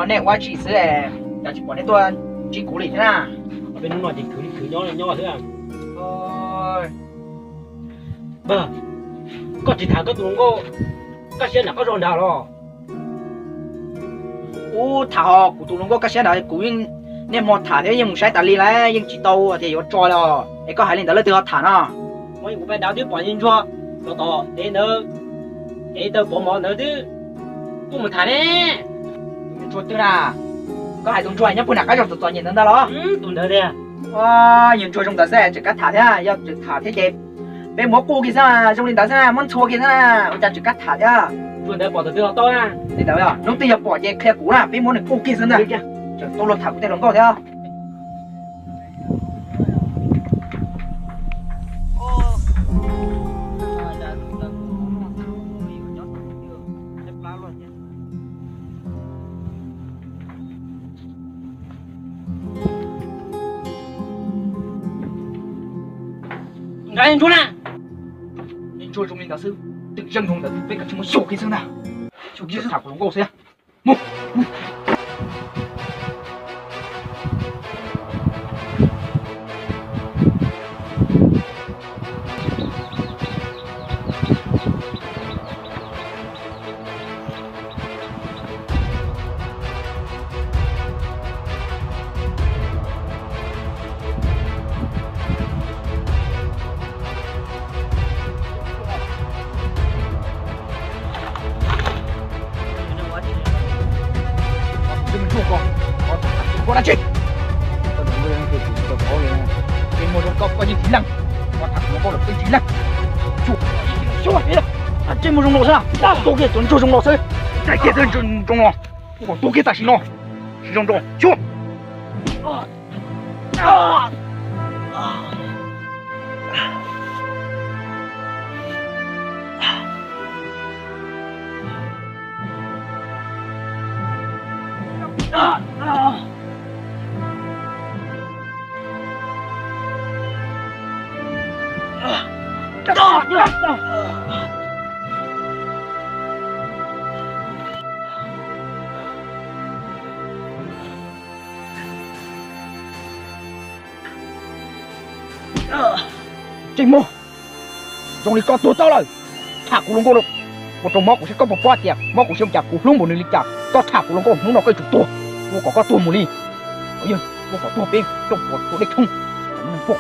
nó nè qua chỉ sữa đã chỉ bỏ đến tôi chỉ cũ lì thế nào bên nó chỉ cứ nhỏ thôi à ôi có chỉ thả cái tụi nó có xe nào có rồn đào rồi ô thảo của tụi nó có cái xe nào cũ nhưng nè một thả thế nhưng một sai tali lại nhưng chỉ tàu thì có trôi rồi ấy có hai lần đó là từ họ thả nó mấy của bên đào tiếp bỏ nhìn cho nó to để tao bỏ mỏ nữa chứ cũng một thả đấy chuột tư là có hai đồng chuột nhá bữa nào cái trong toàn nhìn đến đó đó tụi nó đây nhìn chuột trong đó sẽ chỉ cắt thả thế à giờ chỉ thả thế kịp bên mỏ cô kia sao trong linh đó sao món chua kia sao ông ta chỉ cắt thả thế à tụi nó bỏ từ từ to à để đâu à lúc tiền bỏ về khe cũ là bên món này cô kia sao nè tôi lột thả của tên đồng to thế à Anh chú nè nhìn chua trong linh đó sư tự dưng không được bên cả chúng nó sổ kia sao nào sổ kia thả của đồng cô xem một con đã chết tôi đừng quên cái chuyện tôi có này cái một con có như thí lăng con thằng nó có được cái thí lăng chú đi à trên một trong lò sao tôi kia tuần trong lò sao cái kia trong lò còn tôi kia tại sao trong lò chú Trình mô dùng đi con tôi tao rồi thả của lông cô được một trong móc của sẽ có một qua tiệc móc của xem chặt của lông một nửa lịch chặt to thả của lông cô muốn nó cây chụp tua mua có tua một ly có như mua có tua bên trong một của đích thung mình phục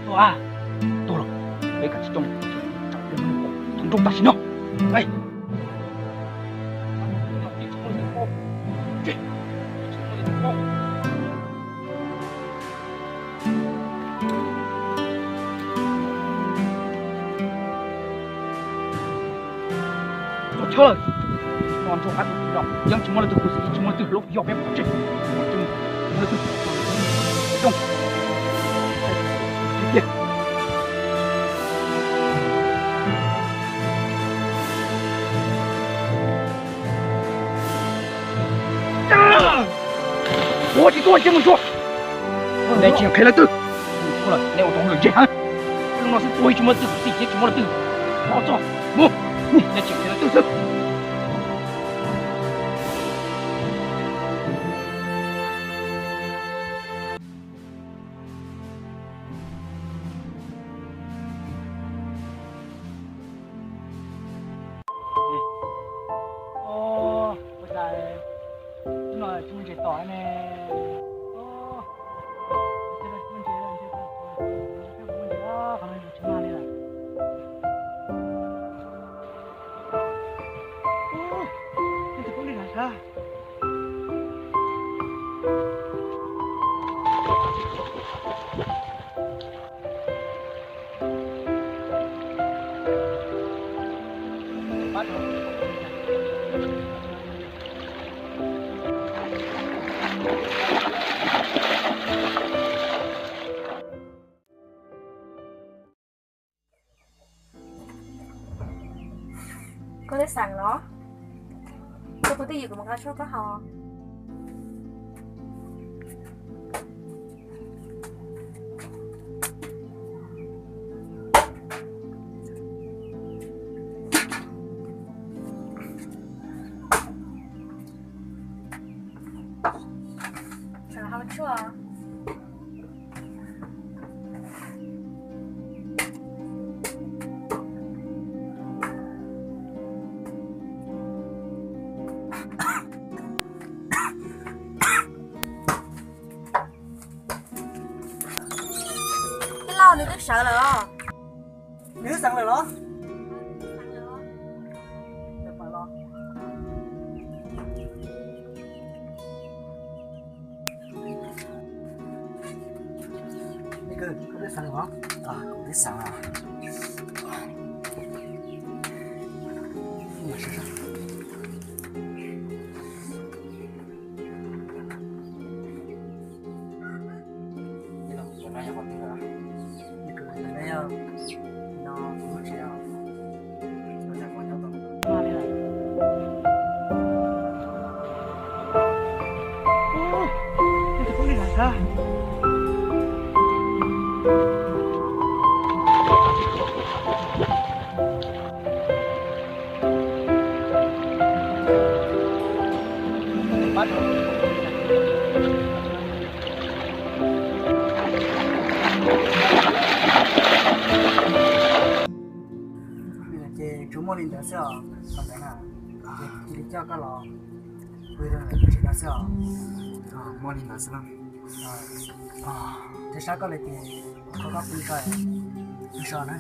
tua à tua rồi mấy cả trong trong ta xin nó đây trời còn trong các cuộc đọc nhưng chúng nó là từ cuộc gì chúng nó từ lúc dọc phép của chị chúng nó từ trong kia我只做这么做来解开了灯错了来我懂了这哈那是多什么字自己什么字好做不来解开了灯chúng chỉ tỏi nè Con thấy sẵn nó. Tôi có tí gì của một cái số có hò. 说啊。老你都上了哦。你都上来了？上了哦。太烦了。那个，可得上了吗？啊，可得上啊。我试试。你了，我那要好听了。那个，那要，那不这样。我在光脚到。哪里来？哦，这是风力缆车。周末领的时候，上班了，这里叫个老，回来这个时候，啊，莫领的是了，这啥个来的？我刚回来，你啥呢？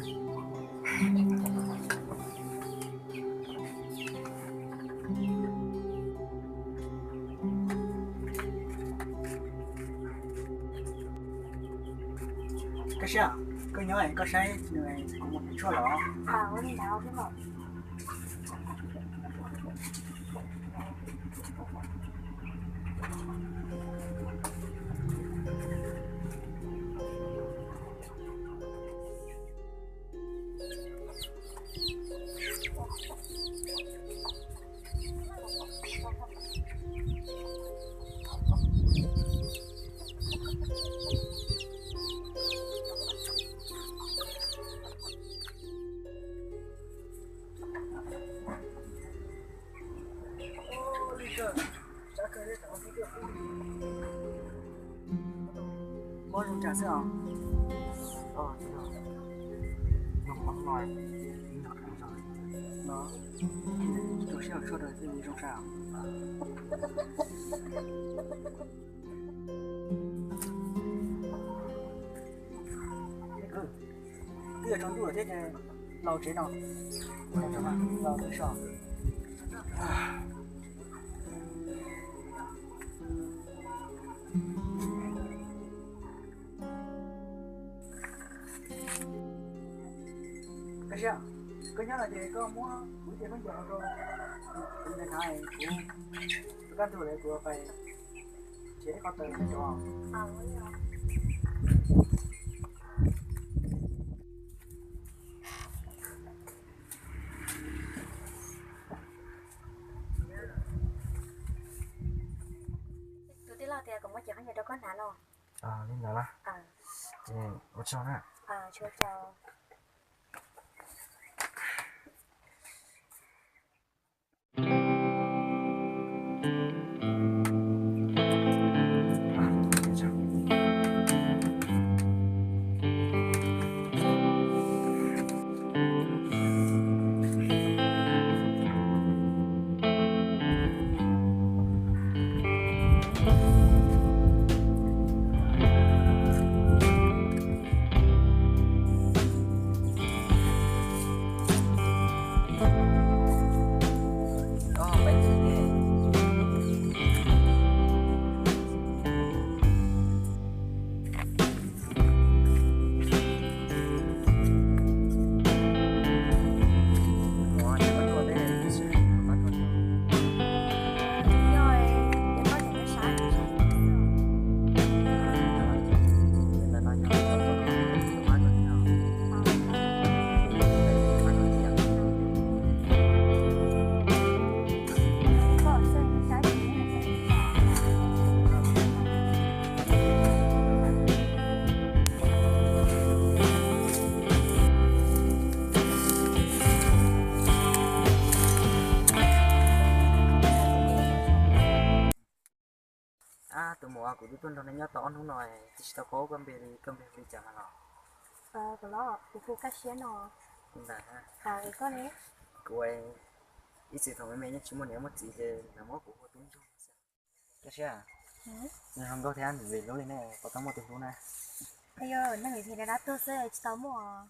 这是啊，跟你问个谁？因为我们没错了啊。啊，我领导我听到。我是这样。哦，知道。那黄老领导看上了。那，就是要说的是那种啥？那个，这张图这是老这张，我这嘛老的上。唉。可是，跟上了这个么？我这份叫那个，现在看，不敢做那个呗，这个等是吧？啊，我有。昨天老爹跟我讲，你都干啥了？啊，领导了。啊。我吃完了。啊，吃着。tụi mùa của tụi tôi nó nhớ tao không nói thì tao cố cầm bì đi chả mà nó cái đó tụi cô cách xé nó nhưng mà ha cái con đấy cô ấy ít sự thôi mấy nhá chúng mình nếu mà chỉ để làm món của tôi chung cái gì à nhưng không có thể ăn vì lúc này có tao một tiếng luôn nè bây giờ nó người thì đã tôi sẽ tao mua